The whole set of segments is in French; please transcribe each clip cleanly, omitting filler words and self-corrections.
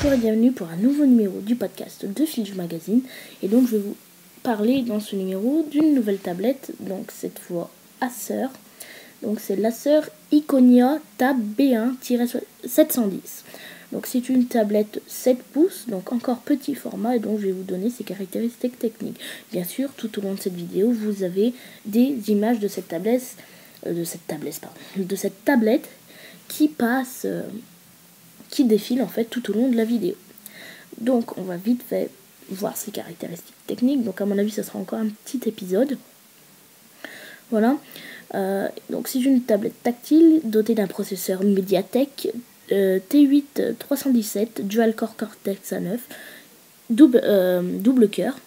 Bonjour et bienvenue pour un nouveau numéro du podcast de Filge Magazine. Et donc je vais vous parler dans ce numéro d'une nouvelle tablette, donc cette fois Acer. Donc c'est l'Acer Iconia Tab B1-710. Donc c'est une tablette 7 pouces, donc encore petit format, et donc je vais vous donner ses caractéristiques techniques. Bien sûr, tout au long de cette vidéo, vous avez des images de cette tablette, qui passe, qui défile en fait tout au long de la vidéo. Donc on va vite fait voir ses caractéristiques techniques. Donc à mon avis, ça sera encore un petit épisode. Voilà. Donc c'est une tablette tactile dotée d'un processeur MediaTek T8 317 Dual Core Cortex A9 double cœur,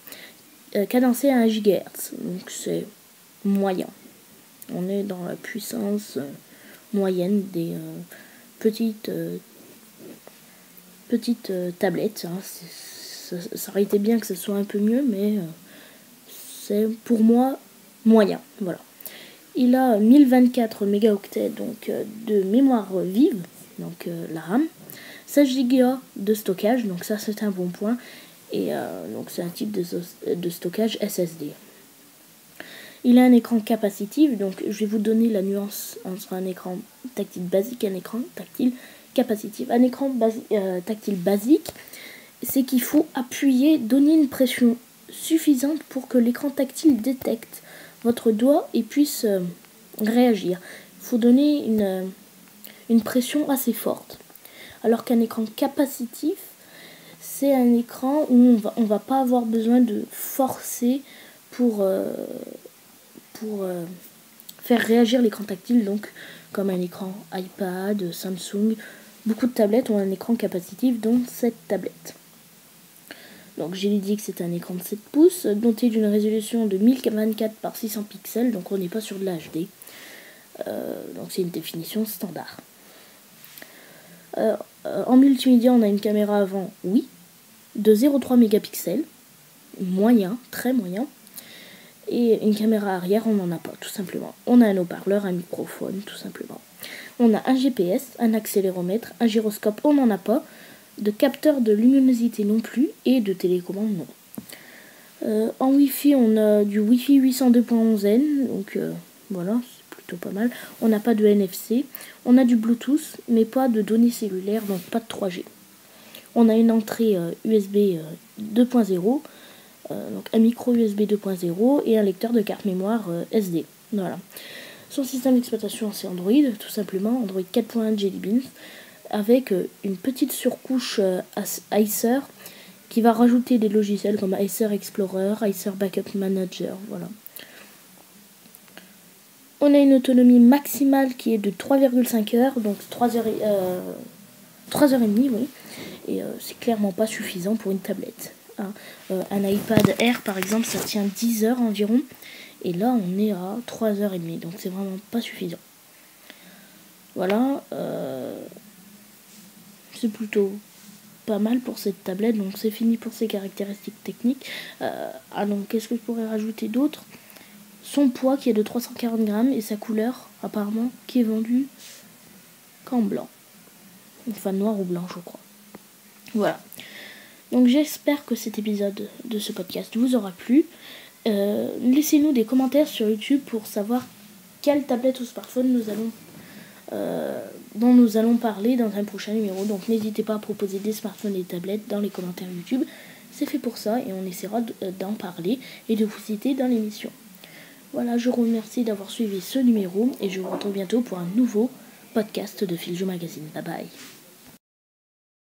cadencé à 1 GHz. Donc c'est moyen. On est dans la puissance moyenne des petites tablettes. Hein. Ça aurait été bien que ce soit un peu mieux, mais c'est pour moi moyen. Voilà. Il a 1024 mégaoctets donc, de mémoire vive, donc la RAM, 16 Go de stockage, donc ça c'est un bon point, et donc c'est un type de stockage SSD. Il a un écran capacitif, donc je vais vous donner la nuance entre un écran tactile basique et un écran tactile capacitif. Un écran tactile basique, c'est qu'il faut appuyer, donner une pression suffisante pour que l'écran tactile détecte votre doigt et puisse réagir. Il faut donner une pression assez forte. Alors qu'un écran capacitif, c'est un écran où on va pas avoir besoin de forcer pour faire réagir l'écran tactile, donc comme un écran iPad, Samsung. Beaucoup de tablettes ont un écran capacitif, dont cette tablette. Donc j'ai dit que c'est un écran de 7 pouces, doté d'une résolution de 1024 par 600 pixels, donc on n'est pas sur de l'HD. Donc c'est une définition standard. En multimédia, on a une caméra avant, oui, de 0,3 mégapixels, moyen, très moyen. Et une caméra arrière, on n'en a pas, tout simplement. On a un haut-parleur, un microphone, tout simplement. On a un GPS, un accéléromètre, un gyroscope, on n'en a pas. De capteur de luminosité non plus, et de télécommande non. En Wi-Fi, on a du Wi-Fi 802.11n, donc voilà, c'est plutôt pas mal. On n'a pas de NFC. On a du Bluetooth, mais pas de données cellulaires, donc pas de 3G. On a une entrée USB 2.0, donc un micro USB 2.0 et un lecteur de carte mémoire SD. Voilà. Son système d'exploitation, c'est Android, tout simplement, Android 4.1 Jelly Beans, avec une petite surcouche Acer qui va rajouter des logiciels comme Acer Explorer, Acer Backup Manager, voilà. On a une autonomie maximale qui est de 3,5 heures, donc 3h30, oui, et c'est clairement pas suffisant pour une tablette. Hein. Un iPad Air par exemple, ça tient 10 heures environ, et là on est à 3h30, donc c'est vraiment pas suffisant. Voilà, c'est plutôt pas mal pour cette tablette, donc c'est fini pour ses caractéristiques techniques. Donc qu'est-ce que je pourrais rajouter d'autre? Son poids qui est de 340 grammes et sa couleur apparemment qui est vendue qu'en blanc, enfin noir ou blanc je crois. Voilà, donc j'espère que cet épisode de ce podcast vous aura plu. Laissez-nous des commentaires sur YouTube pour savoir quelle tablette ou smartphone dont nous allons parler dans un prochain numéro. Donc n'hésitez pas à proposer des smartphones et des tablettes dans les commentaires YouTube. C'est fait pour ça et on essaiera d'en parler et de vous citer dans l'émission. Voilà, je vous remercie d'avoir suivi ce numéro et je vous retrouve bientôt pour un nouveau podcast de Filge Magazine. Bye bye.